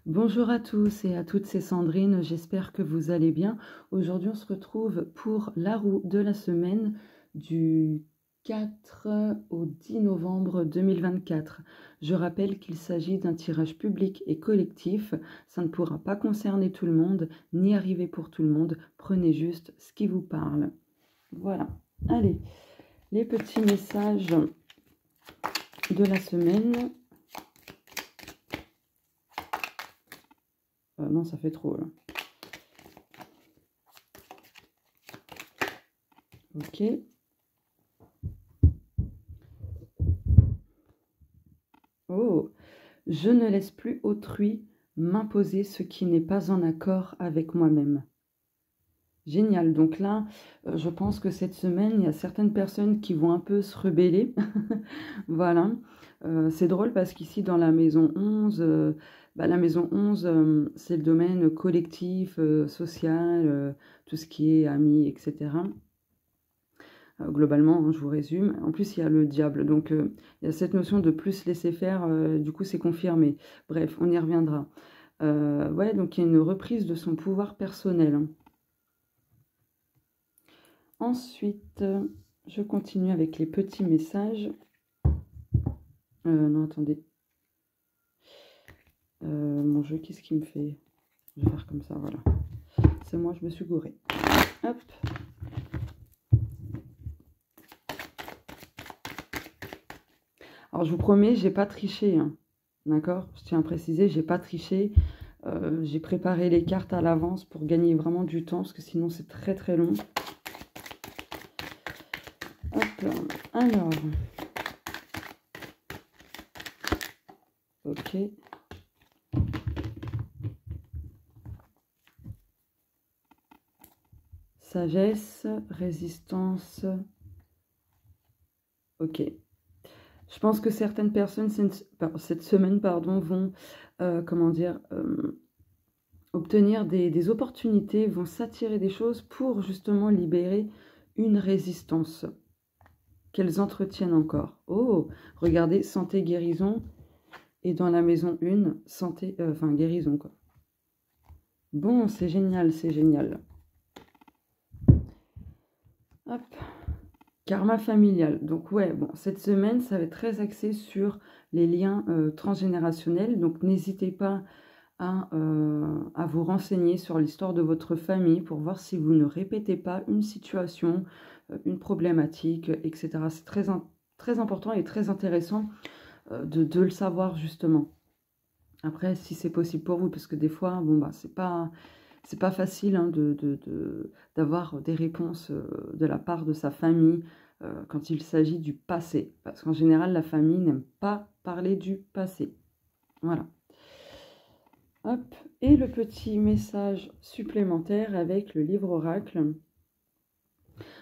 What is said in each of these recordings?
Bonjour à tous et à toutes, c'est Sandrine, j'espère que vous allez bien. Aujourd'hui, on se retrouve pour la roue de la semaine du 4 au 10 novembre 2024. Je rappelle qu'il s'agit d'un tirage public et collectif. Ça ne pourra pas concerner tout le monde, ni arriver pour tout le monde. Prenez juste ce qui vous parle. Voilà. Allez, les petits messages de la semaine. Non, ça fait trop là. Ok. Oh, je ne laisse plus autrui m'imposer ce qui n'est pas en accord avec moi-même. Génial. Donc là, je pense que cette semaine, il y a certaines personnes qui vont un peu se rebeller. Voilà. C'est drôle parce qu'ici, dans la maison 11, la maison 11, c'est le domaine collectif, social, tout ce qui est amis, etc. Globalement, hein, je vous résume. En plus, il y a le diable. Donc, il y a cette notion de plus laisser faire. Du coup, c'est confirmé. Bref, on y reviendra. Ouais, donc il y a une reprise de son pouvoir personnel, hein. Ensuite, je continue avec les petits messages. Non, attendez. Mon jeu, qu'est-ce qu'il me fait? Je vais faire comme ça, voilà. C'est moi, je me suis gourée. Hop. Alors, je vous promets, j'ai pas triché, hein. D'accord? Je tiens à préciser, j'ai pas triché. J'ai préparé les cartes à l'avance pour gagner vraiment du temps, parce que sinon, c'est très très long. Hop, alors. Ok. Sagesse, résistance. Ok. Je pense que certaines personnes cette semaine vont, obtenir des opportunités, vont s'attirer des choses pour justement libérer une résistance qu'elles entretiennent encore. Oh, regardez, santé, guérison. Et dans la maison 1, santé, guérison, quoi. Bon, c'est génial, c'est génial. Hop. Karma familial. Donc ouais, bon, cette semaine, ça va être très axé sur les liens transgénérationnels. Donc n'hésitez pas à vous renseigner sur l'histoire de votre famille pour voir si vous ne répétez pas une situation, une problématique, etc. C'est très important et très intéressant de le savoir justement. Après, si c'est possible pour vous, parce que des fois, bon, bah, c'est pas facile, hein, d'avoir des réponses de la part de sa famille quand il s'agit du passé. Parce qu'en général, la famille n'aime pas parler du passé. Voilà. Hop. Et le petit message supplémentaire avec le livre oracle.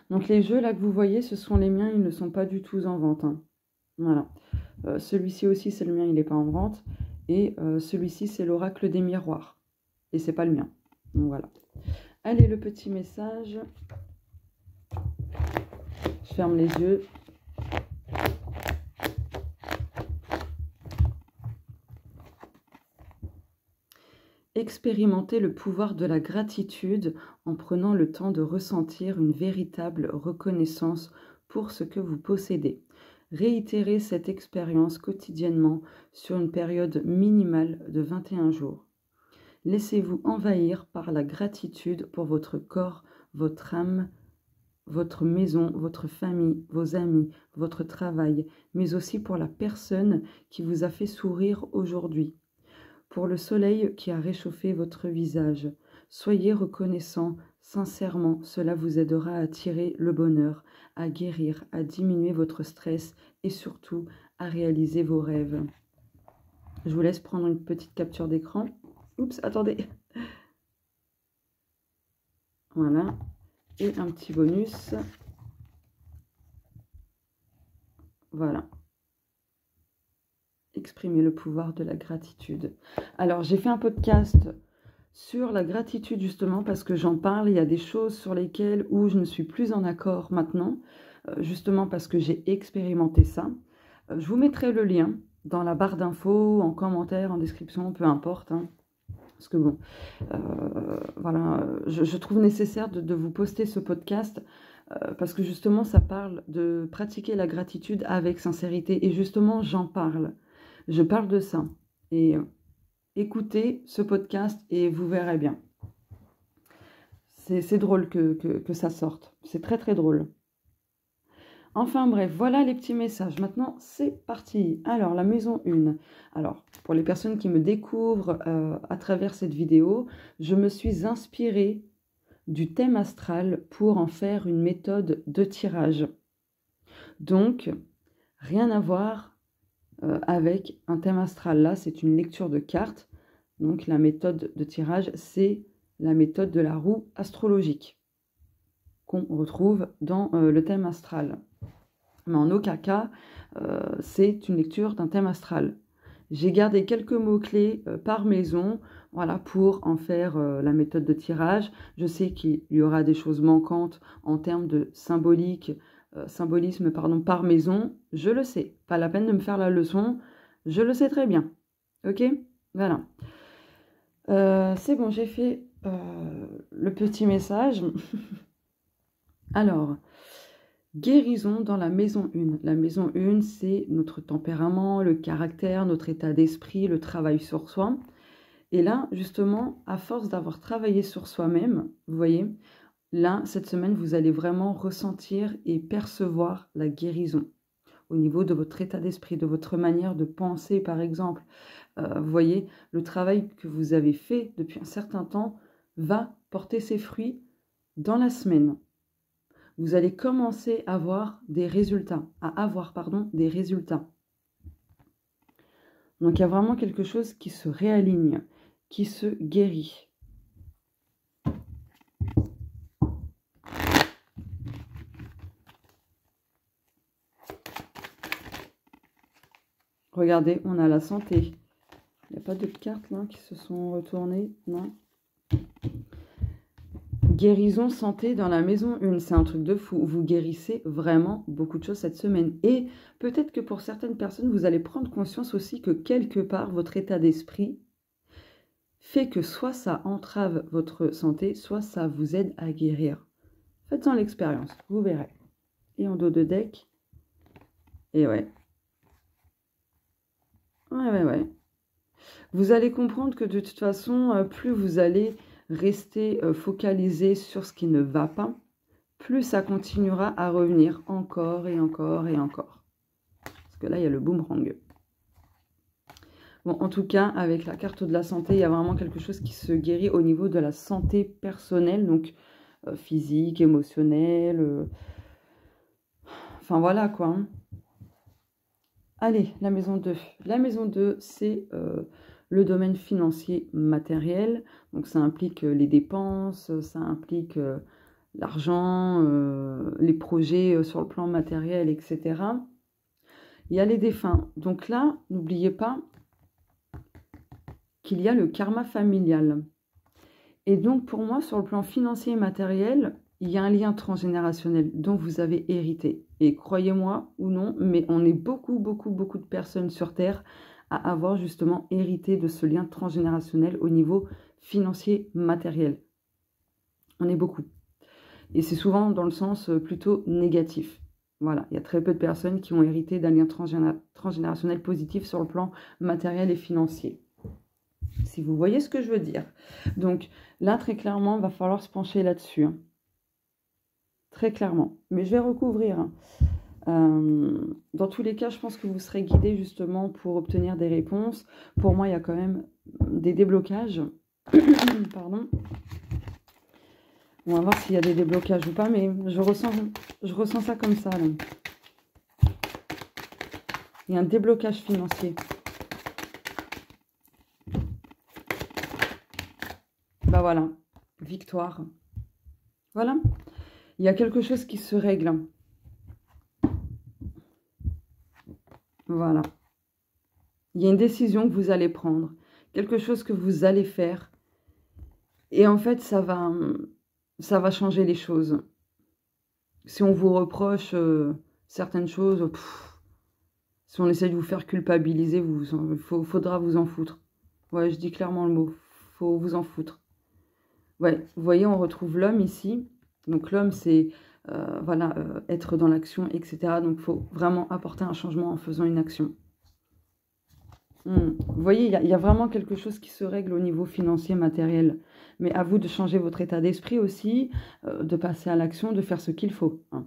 Donc les jeux là que vous voyez, ce sont les miens, ils ne sont pas du tout en vente, hein. Voilà. Celui-ci aussi, c'est le mien, il n'est pas en vente. Et celui-ci, c'est l'oracle des miroirs. Et c'est pas le mien. Donc voilà. Allez, le petit message. Je ferme les yeux. Expérimentez le pouvoir de la gratitude en prenant le temps de ressentir une véritable reconnaissance pour ce que vous possédez. Réitérez cette expérience quotidiennement sur une période minimale de 21 jours. Laissez-vous envahir par la gratitude pour votre corps, votre âme, votre maison, votre famille, vos amis, votre travail, mais aussi pour la personne qui vous a fait sourire aujourd'hui, pour le soleil qui a réchauffé votre visage. Soyez reconnaissant, sincèrement, cela vous aidera à attirer le bonheur, à guérir, à diminuer votre stress et surtout à réaliser vos rêves. Je vous laisse prendre une petite capture d'écran. Oups, attendez. Voilà. Et un petit bonus. Voilà. Exprimer le pouvoir de la gratitude. Alors, j'ai fait un podcast sur la gratitude justement parce que j'en parle. Il y a des choses sur lesquelles où je ne suis plus en accord maintenant, justement parce que j'ai expérimenté ça. Je vous mettrai le lien dans la barre d'infos, en commentaire, en description, peu importe, hein. Parce que bon, voilà, je trouve nécessaire de vous poster ce podcast parce que justement, ça parle de pratiquer la gratitude avec sincérité. Et justement, j'en parle. Je parle de ça. Et écoutez ce podcast et vous verrez bien. C'est drôle que ça sorte. C'est très très drôle. Enfin bref, voilà les petits messages. Maintenant, c'est parti. Alors, la maison 1. Alors, pour les personnes qui me découvrent à travers cette vidéo, je me suis inspirée du thème astral pour en faire une méthode de tirage. Donc, rien à voir avec un thème astral. Là, c'est une lecture de cartes. Donc, la méthode de tirage, c'est la méthode de la roue astrologique qu'on retrouve dans le thème astral. Mais en aucun cas, c'est une lecture d'un thème astral. J'ai gardé quelques mots-clés par maison, voilà, pour en faire la méthode de tirage. Je sais qu'il y aura des choses manquantes en termes de symbolisme par maison. Je le sais. Pas la peine de me faire la leçon. Je le sais très bien. Ok? Voilà. C'est bon, j'ai fait le petit message. Alors... Guérison dans la maison 1. La maison 1, c'est notre tempérament, le caractère, notre état d'esprit, le travail sur soi. Et là, justement, à force d'avoir travaillé sur soi-même, vous voyez, là, cette semaine, vous allez vraiment ressentir et percevoir la guérison au niveau de votre état d'esprit, de votre manière de penser, par exemple. Vous voyez, le travail que vous avez fait depuis un certain temps va porter ses fruits dans la semaine. Vous allez commencer à avoir des résultats, des résultats. Donc il y a vraiment quelque chose qui se réaligne, qui se guérit. Regardez, on a la santé. Il n'y a pas d'autres cartes là qui se sont retournées, non? Guérison, santé dans la maison 1, c'est un truc de fou. Vous guérissez vraiment beaucoup de choses cette semaine. Et peut-être que pour certaines personnes, vous allez prendre conscience aussi que quelque part, votre état d'esprit fait que soit ça entrave votre santé, soit ça vous aide à guérir. Faites-en l'expérience, vous verrez. Et en dos de deck, et ouais. Ouais. Vous allez comprendre que de toute façon, plus vous allez rester focalisé sur ce qui ne va pas, plus ça continuera à revenir encore et encore et encore. Parce que là, il y a le boomerang. Bon, en tout cas, avec la carte de la santé, il y a vraiment quelque chose qui se guérit au niveau de la santé personnelle, donc physique, émotionnelle. Enfin, voilà quoi. Hein. Allez, la maison 2. La maison 2, c'est le domaine financier matériel. Donc, ça implique les dépenses, ça implique l'argent, les projets sur le plan matériel, etc. Il y a les défunts. Donc là, n'oubliez pas qu'il y a le karma familial. Et donc, pour moi, sur le plan financier et matériel, il y a un lien transgénérationnel dont vous avez hérité. Et croyez-moi ou non, mais on est beaucoup de personnes sur Terre à avoir justement hérité de ce lien transgénérationnel au niveau financier matériel. On est beaucoup. Et c'est souvent dans le sens plutôt négatif. Voilà, il y a très peu de personnes qui ont hérité d'un lien transgénérationnel positif sur le plan matériel et financier. Si vous voyez ce que je veux dire. Donc là, très clairement, il va falloir se pencher là-dessus. Hein. Très clairement. Mais je vais recouvrir. Hein. Dans tous les cas, je pense que vous serez guidés justement pour obtenir des réponses. Pour moi, il y a quand même des déblocages. Pardon. On va voir s'il y a des déblocages ou pas, mais je ressens ça comme ça. Là. Il y a un déblocage financier. Bah voilà, victoire. Voilà, il y a quelque chose qui se règle. Voilà. Il y a une décision que vous allez prendre, quelque chose que vous allez faire. Et en fait, ça va changer les choses. Si on vous reproche certaines choses, si on essaie de vous faire culpabiliser, faudra vous en foutre. Ouais, je dis clairement le mot. faut vous en foutre. Ouais, vous voyez, on retrouve l'homme ici. Donc l'homme, c'est voilà, être dans l'action, etc. Donc il faut vraiment apporter un changement en faisant une action. Vous voyez, il y a vraiment quelque chose qui se règle au niveau financier, matériel. Mais à vous de changer votre état d'esprit aussi, de passer à l'action, de faire ce qu'il faut. Hein.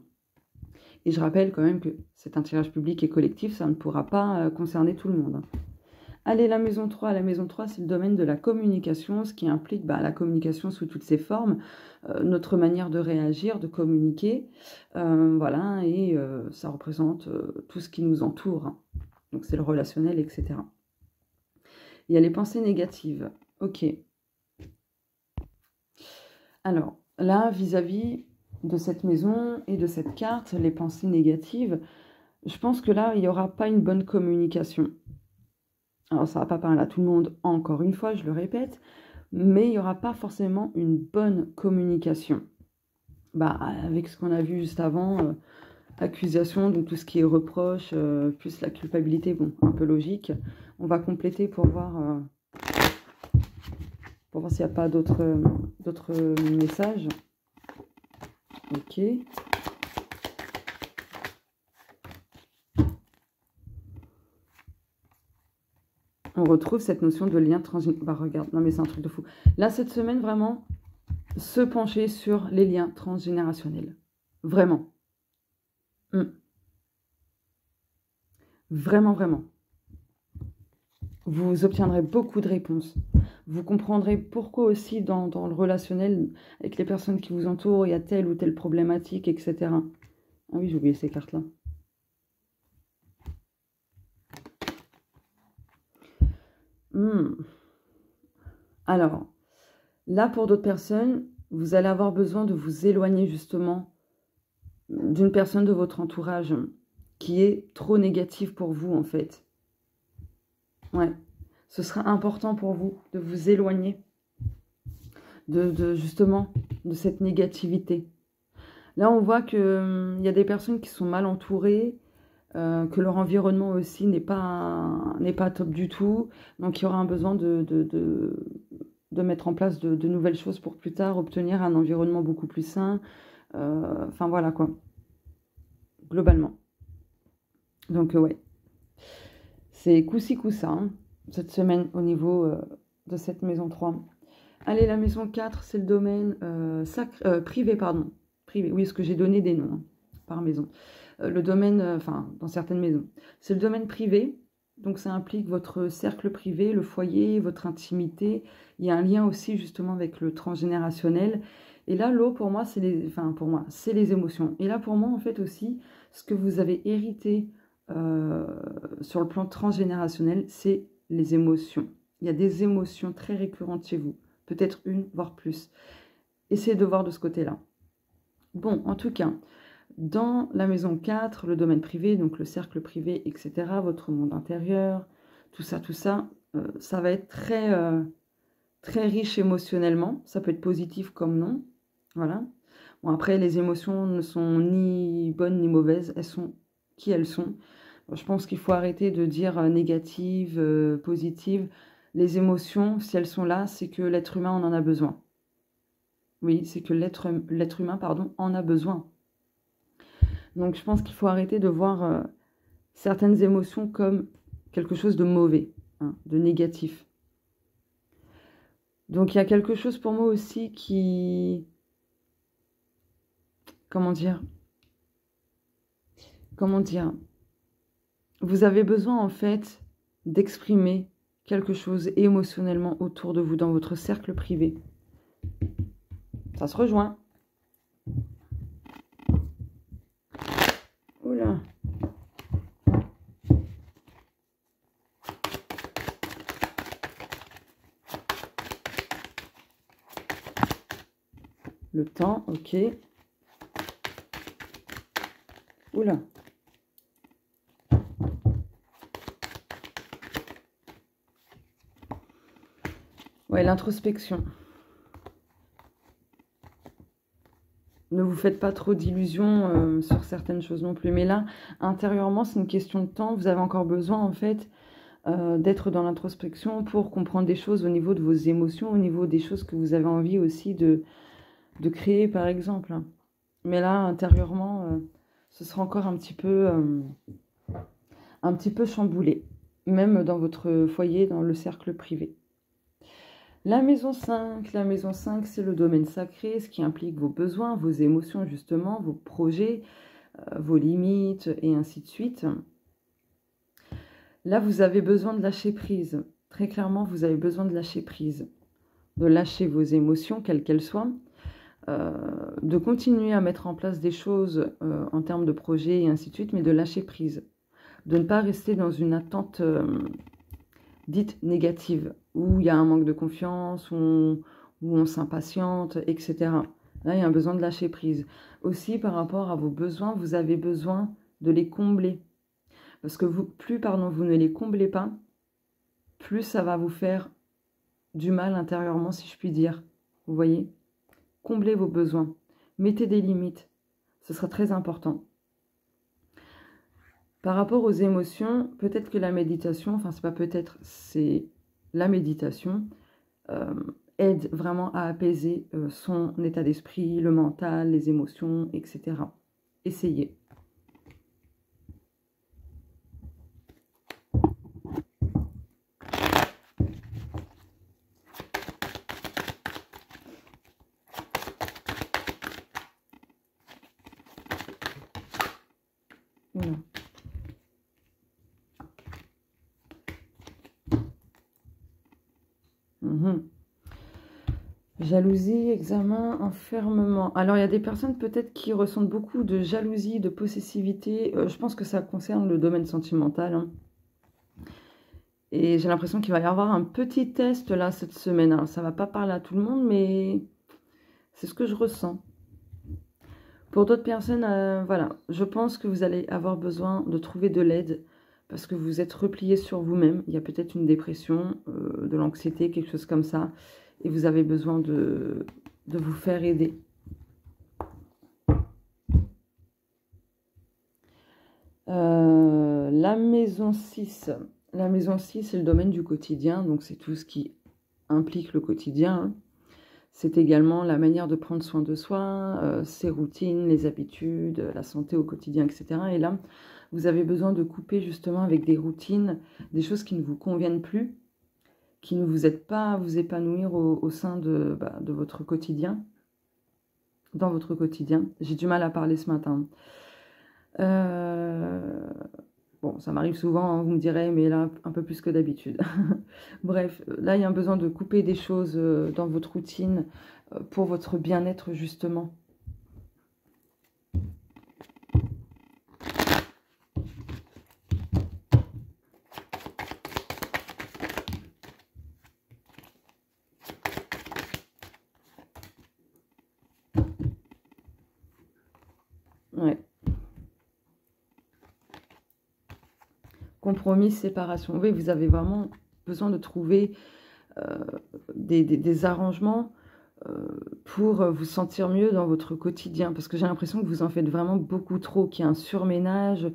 Et je rappelle quand même que c'est un tirage public et collectif, ça ne pourra pas concerner tout le monde. Hein. Allez, la maison 3. La maison 3, c'est le domaine de la communication, ce qui implique la communication sous toutes ses formes, notre manière de réagir, de communiquer. Voilà, et ça représente tout ce qui nous entoure. Hein. Donc c'est le relationnel, etc. Il y a les pensées négatives. Ok. Alors, là, vis-à-vis de cette maison et de cette carte, les pensées négatives, je pense que là, il n'y aura pas une bonne communication. Alors, ça ne va pas parler à tout le monde, encore une fois, je le répète, mais il n'y aura pas forcément une bonne communication. Avec ce qu'on a vu juste avant, accusation, donc tout ce qui est reproche, plus la culpabilité, bon, un peu logique. On va compléter pour voir s'il n'y a pas d'autres messages. Ok. On retrouve cette notion de lien transgénérationnel. Regarde, non mais c'est un truc de fou. Là, cette semaine, vraiment, se pencher sur les liens transgénérationnels. Vraiment. Vraiment, vraiment. Vous obtiendrez beaucoup de réponses. Vous comprendrez pourquoi aussi dans le relationnel, avec les personnes qui vous entourent, il y a telle ou telle problématique, etc. Ah oui, j'ai oublié ces cartes-là. Alors, là, pour d'autres personnes, vous allez avoir besoin de vous éloigner justement d'une personne de votre entourage qui est trop négative pour vous, en fait. Ouais. Ce sera important pour vous de vous éloigner justement de cette négativité. Là, on voit qu'il y a des personnes qui sont mal entourées, que leur environnement aussi n'est pas top du tout. Donc, il y aura un besoin de mettre en place de nouvelles choses pour plus tard obtenir un environnement beaucoup plus sain. Enfin, voilà quoi. Globalement. Donc, ouais. C'est coup-ci, coup-ça, hein, cette semaine au niveau de cette maison 3. Allez, la maison 4, c'est le domaine privé, pardon. Privé, oui, parce que j'ai donné des noms par maison. Le domaine, dans certaines maisons. C'est le domaine privé, donc ça implique votre cercle privé, le foyer, votre intimité. Il y a un lien aussi justement avec le transgénérationnel. Et là, l'eau, pour moi, c'est les émotions. Et là, pour moi, en fait, aussi, ce que vous avez hérité sur le plan transgénérationnel, c'est les émotions. Il y a des émotions très récurrentes chez vous. Peut-être une, voire plus. Essayez de voir de ce côté-là. Bon, en tout cas, dans la maison 4, le domaine privé, donc le cercle privé, etc., votre monde intérieur, tout ça, ça va être très, très riche émotionnellement. Ça peut être positif comme non. Voilà. Bon, après, les émotions ne sont ni bonnes ni mauvaises. Elles sont qui elles sont. Je pense qu'il faut arrêter de dire négative, positive. Les émotions, si elles sont là, c'est que l'être humain en a besoin. Oui, c'est que l'être humain, en a besoin. Donc, je pense qu'il faut arrêter de voir certaines émotions comme quelque chose de mauvais, hein, de négatif. Donc, il y a quelque chose pour moi aussi qui... Comment dire ? Vous avez besoin, en fait, d'exprimer quelque chose émotionnellement autour de vous, dans votre cercle privé. Ça se rejoint. Oula. Le temps, ok. Oula. Ouais, l'introspection. Ne vous faites pas trop d'illusions sur certaines choses non plus. Mais là, intérieurement, c'est une question de temps. Vous avez encore besoin, en fait, d'être dans l'introspection pour comprendre des choses au niveau de vos émotions, au niveau des choses que vous avez envie aussi de créer, par exemple. Mais là, intérieurement, ce sera encore un petit peu chamboulé, même dans votre foyer, dans le cercle privé. La maison 5, c'est le domaine sacré, ce qui implique vos besoins, vos émotions justement, vos projets, vos limites et ainsi de suite. Là, vous avez besoin de lâcher prise. Très clairement, vous avez besoin de lâcher prise. De lâcher vos émotions, quelles qu'elles soient. De continuer à mettre en place des choses en termes de projets et ainsi de suite, mais de lâcher prise. De ne pas rester dans une attente dite négative, où il y a un manque de confiance, où on s'impatiente, etc. Là, il y a un besoin de lâcher prise. Aussi, par rapport à vos besoins, vous avez besoin de les combler. Parce que plus vous ne les comblez pas, plus ça va vous faire du mal intérieurement, si je puis dire. Vous voyez ? Comblez vos besoins. Mettez des limites. Ce sera très important. Par rapport aux émotions, peut-être que la méditation, enfin c'est pas peut-être, c'est la méditation, aide vraiment à apaiser son état d'esprit, le mental, les émotions, etc. Essayez. Voilà. Jalousie, examen, enfermement. Alors, il y a des personnes peut-être qui ressentent beaucoup de jalousie, de possessivité. Je pense que ça concerne le domaine sentimental. Hein. Et j'ai l'impression qu'il va y avoir un petit test là cette semaine. Alors, ça ne va pas parler à tout le monde, mais c'est ce que je ressens. Pour d'autres personnes, voilà, je pense que vous allez avoir besoin de trouver de l'aide parce que vous êtes replié sur vous-même. Il y a peut-être une dépression, de l'anxiété, quelque chose comme ça. Et vous avez besoin de vous faire aider. La maison 6. La maison 6, c'est le domaine du quotidien. Donc, c'est tout ce qui implique le quotidien. Hein. C'est également la manière de prendre soin de soi, ses routines, les habitudes, la santé au quotidien, etc. Et là, vous avez besoin de couper justement avec des routines, des choses qui ne vous conviennent plus, qui ne vous aident pas à vous épanouir au sein de votre quotidien, dans votre quotidien. J'ai du mal à parler ce matin. Bon, ça m'arrive souvent, hein, vous me direz, mais là, un peu plus que d'habitude. Bref, là, il y a un besoin de couper des choses dans votre routine pour votre bien-être, justement. Ouais. Compromis, séparation. Oui, vous avez vraiment besoin de trouver des arrangements pour vous sentir mieux dans votre quotidien. Parce que j'ai l'impression que vous en faites vraiment beaucoup trop, qu'il y a un surménage.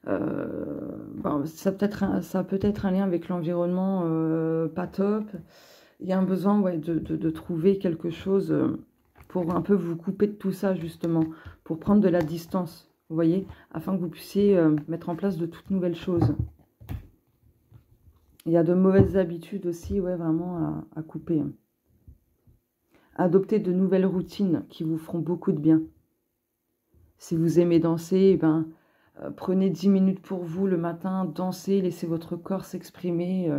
Bon, ça peut être un lien avec l'environnement pas top. Il y a un besoin de trouver quelque chose pour un peu vous couper de tout ça, justement. Pour prendre de la distance. Vous voyez, afin que vous puissiez mettre en place de toutes nouvelles choses. Il y a de mauvaises habitudes aussi, ouais, vraiment à couper. Adopter de nouvelles routines qui vous feront beaucoup de bien. Si vous aimez danser, prenez 10 minutes pour vous le matin, dansez, laissez votre corps s'exprimer.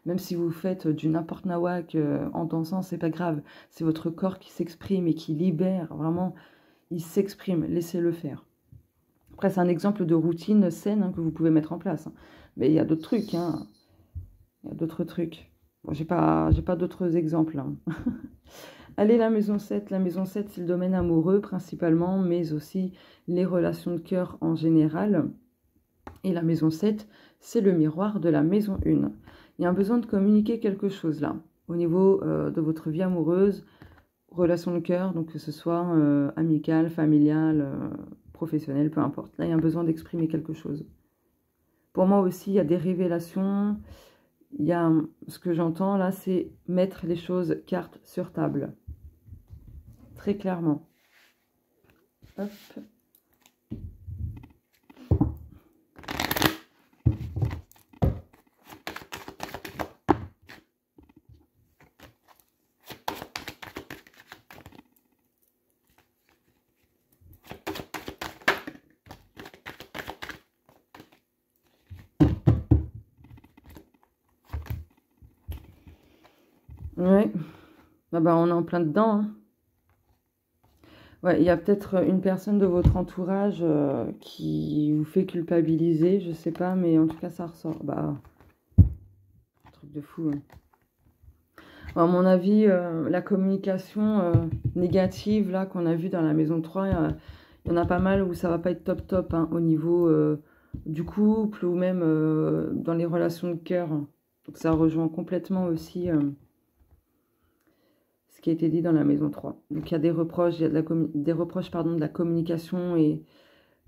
Même si vous faites du n'importe nawak en dansant, c'est pas grave. C'est votre corps qui s'exprime et qui libère. Vraiment, il s'exprime, laissez-le faire. Après, c'est un exemple de routine saine hein, que vous pouvez mettre en place. Hein. Mais il y a d'autres trucs. Hein. Il y a d'autres trucs. Bon, j'ai pas d'autres exemples. Hein. Allez, la maison 7. La maison 7, c'est le domaine amoureux principalement, mais aussi les relations de cœur en général. Et la maison 7, c'est le miroir de la maison 1. Il y a un besoin de communiquer quelque chose là, au niveau de votre vie amoureuse, relation de cœur, donc que ce soit amicale, familiale, professionnel, peu importe. Là, il y a un besoin d'exprimer quelque chose. Pour moi aussi, il y a des révélations, il y a, ce que j'entends là, c'est mettre les choses cartes sur table. Très clairement. Hop. Ouais, ah bah, on est en plein dedans, hein. Ouais, il y a peut-être une personne de votre entourage qui vous fait culpabiliser, je sais pas, mais en tout cas ça ressort. Bah, truc de fou, hein. À mon avis, la communication négative là qu'on a vue dans la maison 3, il y en a pas mal où ça va pas être top top, hein, au niveau du couple ou même dans les relations de cœur. Donc ça rejoint complètement aussi ce qui a été dit dans la maison 3. Donc il y a des reproches, il y a des reproches pardon, de la communication et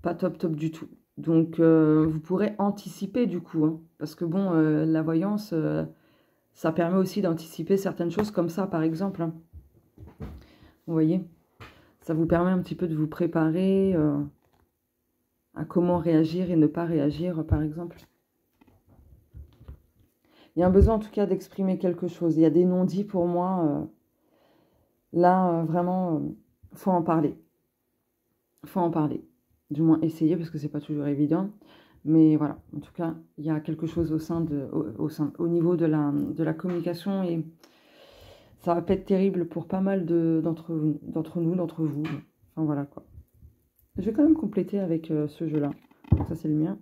pas top top du tout. Donc vous pourrez anticiper du coup, hein, parce que bon, la voyance, ça permet aussi d'anticiper certaines choses comme ça par exemple, hein. Vous voyez, ça vous permet un petit peu de vous préparer à comment réagir et ne pas réagir par exemple. Il y a un besoin en tout cas d'exprimer quelque chose. Il y a des non-dits pour moi. Là, vraiment, faut en parler. Faut en parler. Du moins essayer, parce que c'est pas toujours évident. Mais voilà, en tout cas, il y a quelque chose au niveau de la communication. Et ça va pas être terrible pour pas mal d'entre nous, d'entre vous. Enfin, voilà, quoi. Je vais quand même compléter avec ce jeu-là. Donc, ça, c'est le mien.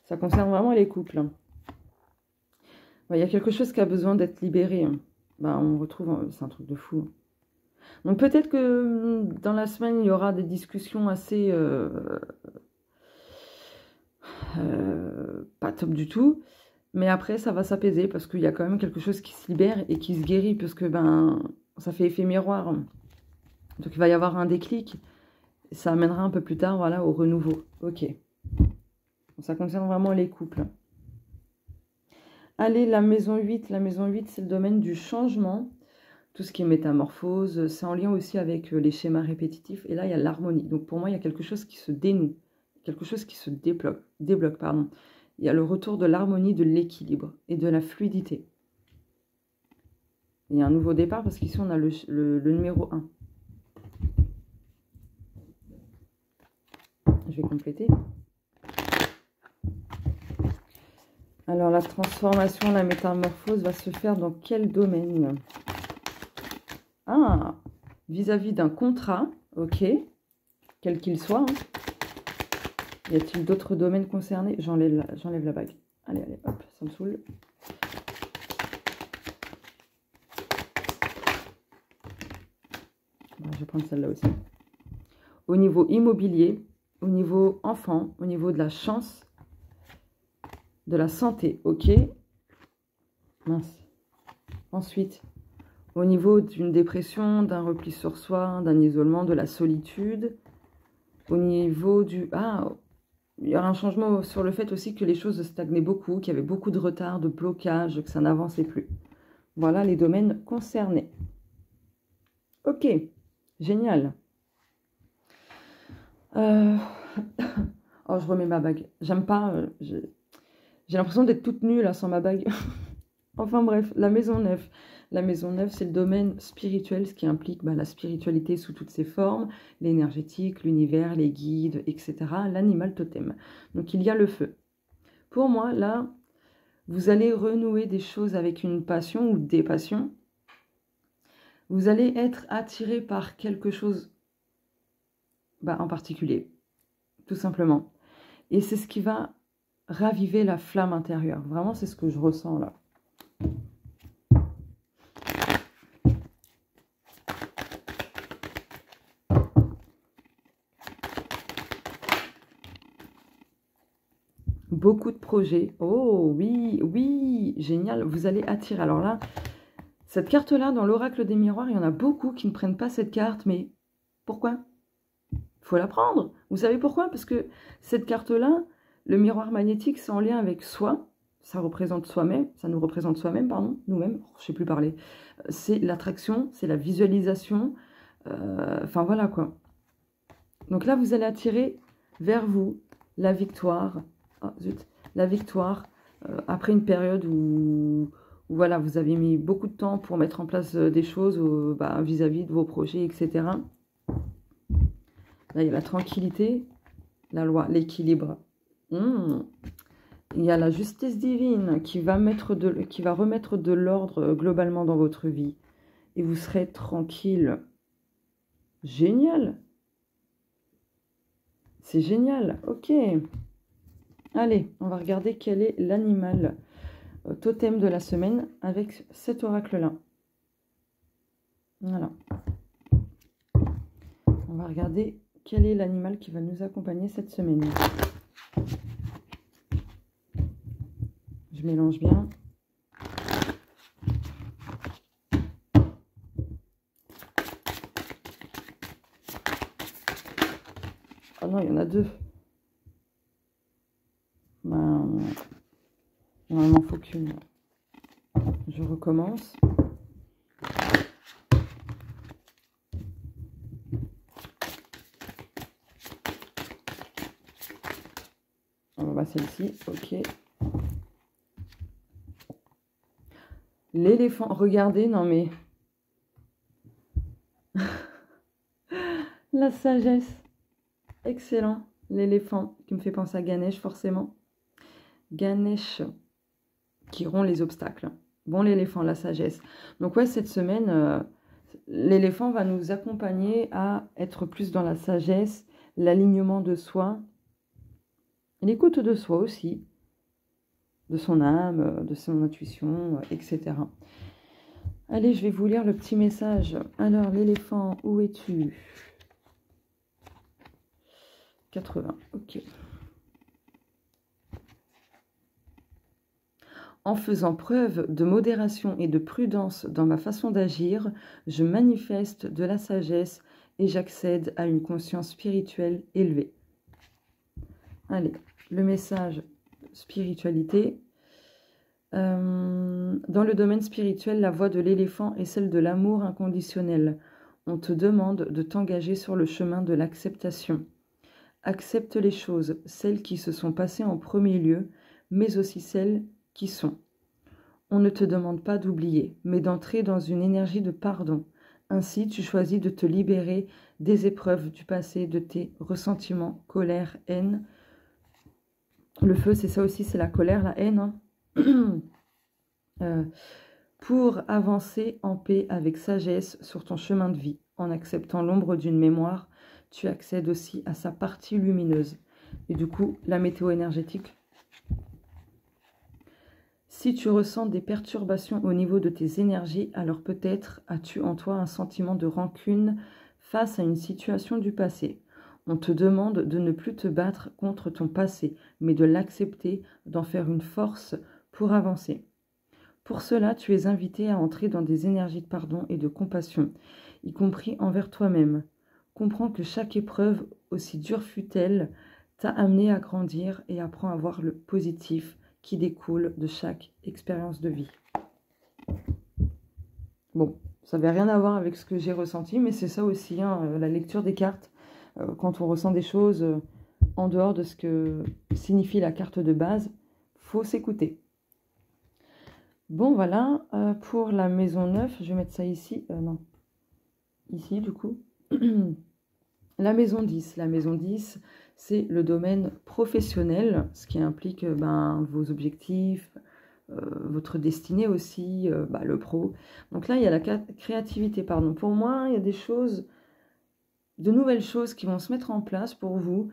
Ça concerne vraiment les couples, hein. Il y a quelque chose qui a besoin d'être libéré, hein. Bah, on retrouve, c'est un truc de fou. Donc peut-être que dans la semaine, il y aura des discussions assez pas top du tout. Mais après, ça va s'apaiser parce qu'il y a quand même quelque chose qui se libère et qui se guérit, parce que ben, ça fait effet miroir. Donc il va y avoir un déclic. Et ça amènera un peu plus tard, voilà, au renouveau. Ok. Ça concerne vraiment les couples. Allez, la maison 8. La maison 8, c'est le domaine du changement. Tout ce qui est métamorphose, c'est en lien aussi avec les schémas répétitifs. Et là, il y a l'harmonie. Donc pour moi, il y a quelque chose qui se dénoue. Quelque chose qui se débloque, pardon. Il y a le retour de l'harmonie, de l'équilibre et de la fluidité. Il y a un nouveau départ parce qu'ici, on a le numéro 1. Je vais compléter. Alors, la transformation, la métamorphose va se faire dans quel domaine? Ah, vis-à-vis d'un contrat, ok, quel qu'il soit, hein. Y a-t-il d'autres domaines concernés? J'enlève la bague. Allez, allez, hop, ça me saoule. Bon, je vais prendre celle-là aussi. Au niveau immobilier, au niveau enfant, au niveau de la chance, de la santé, ok. Mince. Ensuite, au niveau d'une dépression, d'un repli sur soi, d'un isolement, de la solitude, au niveau du... Ah, il y aura un changement sur le fait aussi que les choses stagnaient beaucoup, qu'il y avait beaucoup de retard, de blocage, que ça n'avançait plus. Voilà les domaines concernés. Ok, génial. Oh, je remets ma bague. J'aime pas... j'ai l'impression d'être toute nue là sans ma bague. Enfin bref, la maison 9. La maison 9, c'est le domaine spirituel, ce qui implique la spiritualité sous toutes ses formes, l'énergétique, l'univers, les guides, etc. L'animal totem. Donc il y a le feu. Pour moi, là, vous allez renouer des choses avec une passion ou des passions. Vous allez être attiré par quelque chose en particulier, tout simplement. Et c'est ce qui va raviver la flamme intérieure. Vraiment, c'est ce que je ressens là. Beaucoup de projets. Oh oui, oui, génial. Vous allez attirer. Alors là, Cette carte-là, dans l'oracle des miroirs, il y en a beaucoup qui ne prennent pas cette carte, mais pourquoi? Il faut la prendre. Vous savez pourquoi? Parce que cette carte-là, le miroir magnétique, c'est en lien avec soi. Ça représente soi-même, ça nous représente soi-même, pardon, nous-mêmes, je ne sais plus parler. C'est l'attraction, c'est la visualisation, enfin voilà quoi. Donc là, vous allez attirer vers vous la victoire, la victoire, après une période où voilà, vous avez mis beaucoup de temps pour mettre en place des choses vis-à-vis de vos projets, etc. Là, il y a la tranquillité, la loi, l'équilibre. Il y a la justice divine qui va remettre de l'ordre globalement dans votre vie. Et vous serez tranquille. Génial. C'est génial. Ok. Allez, on va regarder quel est l'animal totem de la semaine avec cet oracle-là. Voilà. On va regarder quel est l'animal qui va nous accompagner cette semaine. Je mélange bien. Oh non, il y en a deux. Ben, non, il m'en faut qu'une. Je recommence. On va celle-ci, ok. L'éléphant, regardez, non mais... La sagesse. Excellent. L'éléphant qui me fait penser à Ganesh, forcément. Ganesh qui rompt les obstacles. Bon, l'éléphant, la sagesse. Donc ouais, cette semaine, l'éléphant va nous accompagner à être plus dans la sagesse, l'alignement de soi, l'écoute de soi aussi, de son âme, de son intuition, etc. Allez, je vais vous lire le petit message. Alors, l'éléphant, où es-tu? 80, ok. En faisant preuve de modération et de prudence dans ma façon d'agir, je manifeste de la sagesse et j'accède à une conscience spirituelle élevée. Allez, le message spiritualité. Dans le domaine spirituel, la voie de l'éléphant est celle de l'amour inconditionnel. On te demande de t'engager sur le chemin de l'acceptation. Accepte les choses, celles qui se sont passées en premier lieu, mais aussi celles qui sont. On ne te demande pas d'oublier, mais d'entrer dans une énergie de pardon. Ainsi, tu choisis de te libérer des épreuves du passé, de tes ressentiments, colère, haine. Le feu, c'est ça aussi, c'est la colère, la haine, hein. Pour avancer en paix avec sagesse sur ton chemin de vie. En acceptant l'ombre d'une mémoire, tu accèdes aussi à sa partie lumineuse. Et du coup, la météo énergétique. Si tu ressens des perturbations au niveau de tes énergies, alors peut-être as-tu en toi un sentiment de rancune face à une situation du passé. On te demande de ne plus te battre contre ton passé, mais de l'accepter, d'en faire une force pour avancer. Pour cela, tu es invité à entrer dans des énergies de pardon et de compassion, y compris envers toi-même. Comprends que chaque épreuve, aussi dure fût-elle, t'a amené à grandir et apprends à voir le positif qui découle de chaque expérience de vie. Bon, ça n'avait rien à voir avec ce que j'ai ressenti, mais c'est ça aussi, hein, la lecture des cartes. Quand on ressent des choses en dehors de ce que signifie la carte de base, faut s'écouter. Bon, voilà, pour la maison 9, je vais mettre ça ici, non, ici du coup. La maison 10, c'est le domaine professionnel, ce qui implique vos objectifs, votre destinée aussi, le pro. Donc là, il y a la créativité, pardon. Pour moi, il y a des choses, de nouvelles choses qui vont se mettre en place pour vous,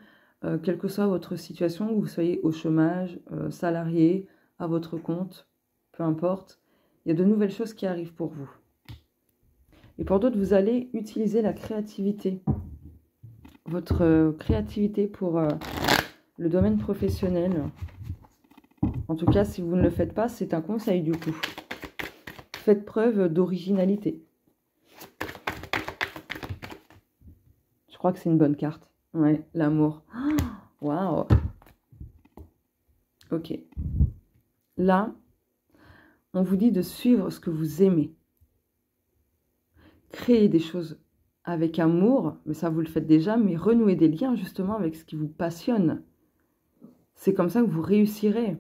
quelle que soit votre situation, que vous soyez au chômage, salarié, à votre compte, peu importe. Il y a de nouvelles choses qui arrivent pour vous. Et pour d'autres, vous allez utiliser la créativité. Votre créativité pour le domaine professionnel. En tout cas, si vous ne le faites pas, c'est un conseil du coup. faites preuve d'originalité. Je crois que c'est une bonne carte. Ouais, l'amour. Waouh. Ok. Là, on vous dit de suivre ce que vous aimez. Créer des choses avec amour, mais ça vous le faites déjà, mais renouer des liens justement avec ce qui vous passionne. C'est comme ça que vous réussirez.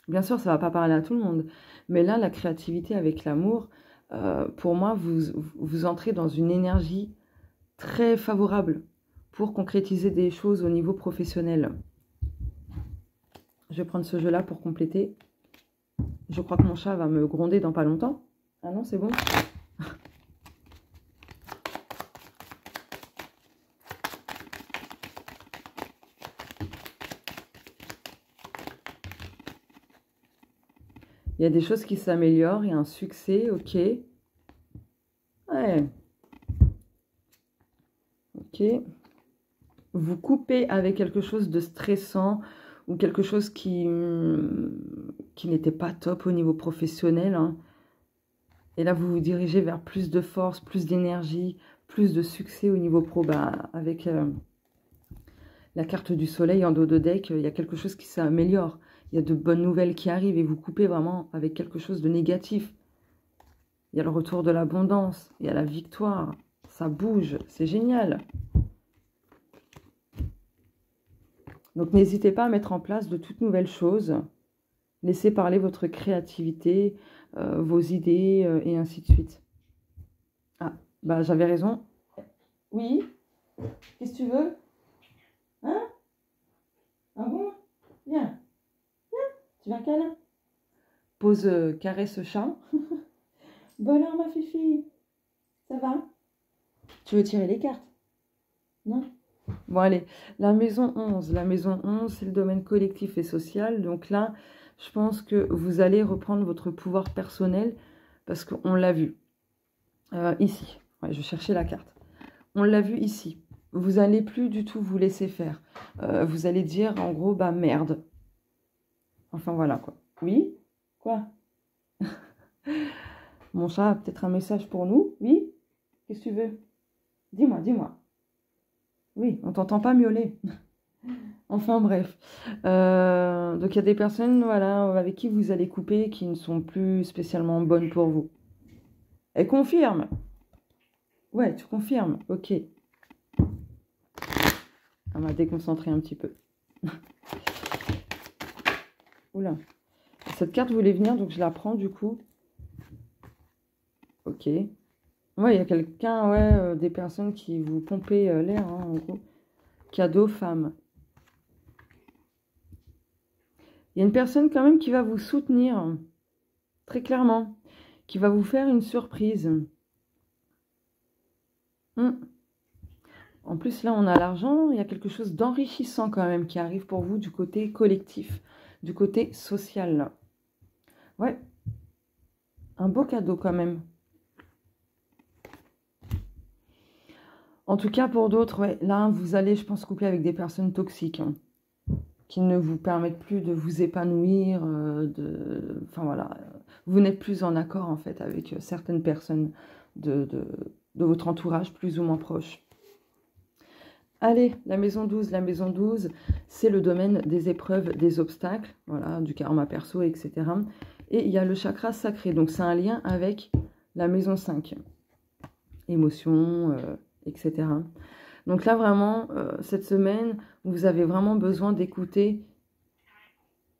Bien sûr, ça ne va pas parler à tout le monde, mais là, la créativité avec l'amour, pour moi, vous entrez dans une énergie très favorable pour concrétiser des choses au niveau professionnel. Je vais prendre ce jeu-là pour compléter. Je crois que mon chat va me gronder dans pas longtemps. Ah non, c'est bon. Il y a des choses qui s'améliorent, il y a un succès, ok. Ouais. Ok. Vous coupez avec quelque chose de stressant ou quelque chose qui n'était pas top au niveau professionnel. Hein. Et là, vous vous dirigez vers plus de force, plus d'énergie, plus de succès au niveau pro. Bah, avec la carte du soleil en dos de deck, il y a quelque chose qui s'améliore. Il y a de bonnes nouvelles qui arrivent et vous coupez vraiment avec quelque chose de négatif. Il y a le retour de l'abondance, il y a la victoire. Ça bouge, c'est génial. Donc n'hésitez pas à mettre en place de toutes nouvelles choses. Laissez parler votre créativité, vos idées et ainsi de suite. Ah, bah j'avais raison. Oui? Qu'est-ce que tu veux? Hein? Ah bon? Viens. Tu veux un câlin? Pose caresse chat. Bonheur ma fifi. Ça va? Tu veux tirer les cartes? Non? Bon allez, la maison 11. La maison 11, c'est le domaine collectif et social. Donc là, je pense que vous allez reprendre votre pouvoir personnel parce qu'on l'a vu ici. Ouais, je cherchais la carte. On l'a vu ici. Vous n'allez plus du tout vous laisser faire. Vous allez dire en gros, bah merde. Enfin voilà quoi. Oui? Quoi? Mon chat a peut-être un message pour nous? Oui? Qu'est-ce que tu veux? Dis-moi, dis-moi. Oui, on t'entend pas miauler. Enfin bref. Donc il y a des personnes voilà, avec qui vous allez couper qui ne sont plus spécialement bonnes pour vous. Elle confirme. Ouais, tu confirmes. Ok. Elle m'a déconcentré un petit peu. Oula. Cette carte voulait venir, donc je la prends du coup. Ok. Ouais, il y a quelqu'un, ouais, des personnes qui vous pompaient l'air, hein, en gros. Cadeau femme. Il y a une personne quand même qui va vous soutenir, très clairement, qui va vous faire une surprise. En plus, là, on a l'argent, il y a quelque chose d'enrichissant quand même qui arrive pour vous du côté collectif, du côté social. Ouais, un beau cadeau quand même. En tout cas, pour d'autres, ouais, là, vous allez, je pense, couper avec des personnes toxiques, hein, qui ne vous permettent plus de vous épanouir, enfin voilà, vous n'êtes plus en accord, en fait, avec certaines personnes de votre entourage, plus ou moins proche. Allez, la maison 12, c'est le domaine des épreuves, des obstacles, voilà, du karma perso, etc. Et il y a le chakra sacré, donc c'est un lien avec la maison 5. Émotions, etc. Donc là, vraiment, cette semaine, vous avez vraiment besoin d'écouter.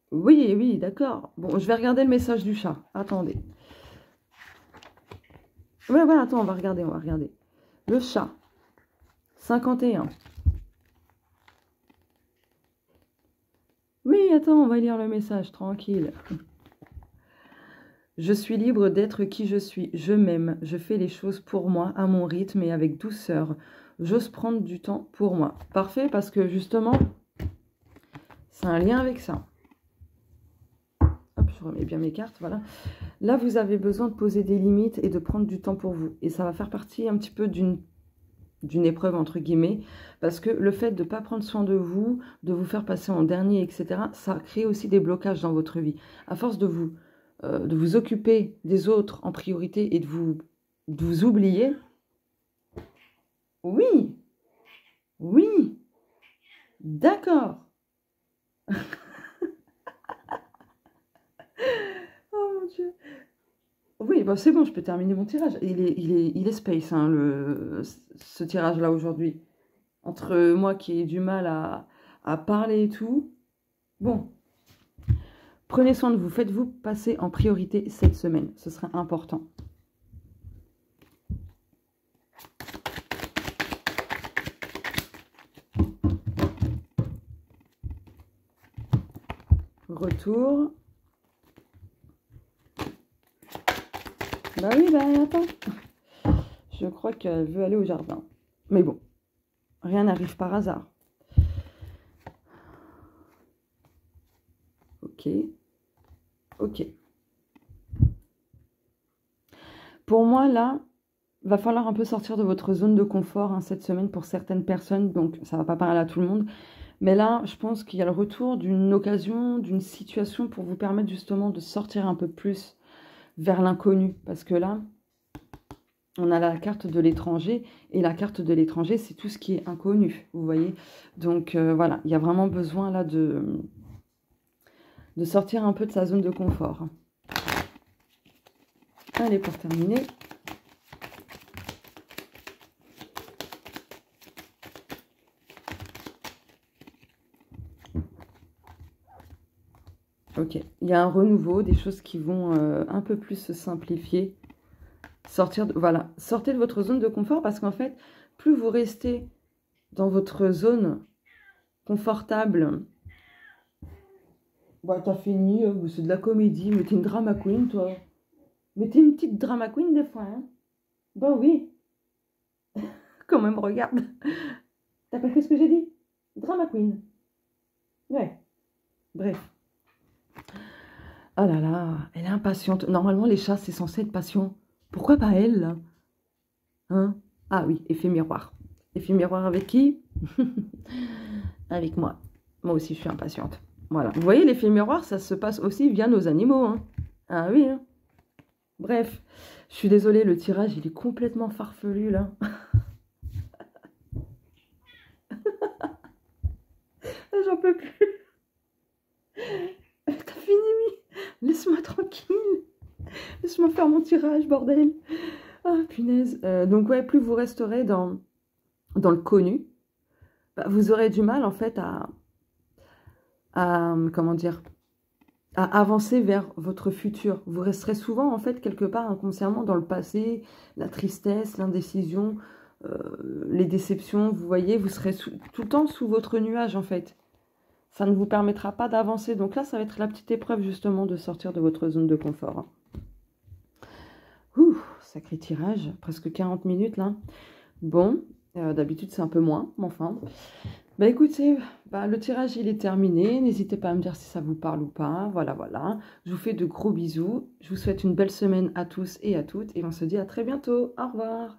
Oui, oui, d'accord. Bon, je vais regarder le message du chat. Attendez. Ouais, ouais, attends, on va regarder. Le chat. 51. Oui, attends, on va lire le message, tranquille. Je suis libre d'être qui je suis. Je m'aime. Je fais les choses pour moi, à mon rythme et avec douceur. J'ose prendre du temps pour moi. Parfait, parce que justement, c'est un lien avec ça. Hop, je remets bien mes cartes, voilà. Là, vous avez besoin de poser des limites et de prendre du temps pour vous. Et ça va faire partie un petit peu d'une épreuve, entre guillemets, parce que le fait de ne pas prendre soin de vous faire passer en dernier, etc., ça crée aussi des blocages dans votre vie. À force de vous de vous occuper des autres en priorité et de vous oublier, oui, oui, d'accord. Oh mon Dieu. Oui, bah c'est bon, je peux terminer mon tirage. Il est space, hein, ce tirage-là aujourd'hui. Entre moi qui ai du mal à parler et tout. Bon, prenez soin de vous. Faites-vous passer en priorité cette semaine. Ce sera important. Retour. Bah oui, bah attends. Je crois qu'elle veut aller au jardin. Mais bon, rien n'arrive par hasard. Ok. Ok. Pour moi, là, va falloir un peu sortir de votre zone de confort, hein, cette semaine pour certaines personnes. Donc, ça va pas parler à tout le monde. Mais là, je pense qu'il y a le retour d'une occasion, d'une situation pour vous permettre justement de sortir un peu plus vers l'inconnu. Parce que là, on a la carte de l'étranger. Et la carte de l'étranger, c'est tout ce qui est inconnu, vous voyez. Donc, voilà, il y a vraiment besoin là de sortir un peu de sa zone de confort. Allez, pour terminer. Ok, il y a un renouveau, des choses qui vont un peu plus se simplifier. Voilà, sortez de votre zone de confort parce qu'en fait, plus vous restez dans votre zone confortable. Bah, t'as fini, c'est de la comédie, mais t'es une drama queen, toi. Mais t'es une petite drama queen des fois, hein. Bah oui. Quand même, regarde. T'as pas fait ce que j'ai dit? Drama queen. Ouais. Bref. Oh là là, elle est impatiente. Normalement, les chats, c'est censé être patient. Pourquoi pas elle, là? Hein? Ah oui, effet miroir. Effet miroir avec qui? Avec moi. Moi aussi, je suis impatiente. Voilà. Vous voyez, l'effet miroir, ça se passe aussi via nos animaux, hein. Ah oui, hein. Bref, je suis désolée, le tirage, il est complètement farfelu, là. J'en peux plus. T'as fini, oui. Laisse-moi tranquille. Laisse-moi faire mon tirage, bordel. Ah, punaise. Donc, ouais, plus vous resterez dans le connu, bah, vous aurez du mal, en fait, comment dire, à avancer vers votre futur. Vous resterez souvent, en fait, quelque part inconsciemment dans le passé, la tristesse, l'indécision, les déceptions, vous voyez, vous serez tout le temps sous votre nuage, en fait. Ça ne vous permettra pas d'avancer. Donc là, ça va être la petite épreuve, justement, de sortir de votre zone de confort, hein. Ouh, sacré tirage, presque 40 minutes, là. Bon, d'habitude, c'est un peu moins, mais enfin... Bah écoutez, le tirage il est terminé, n'hésitez pas à me dire si ça vous parle ou pas, voilà, voilà. Je vous fais de gros bisous, je vous souhaite une belle semaine à tous et à toutes, et on se dit à très bientôt, au revoir.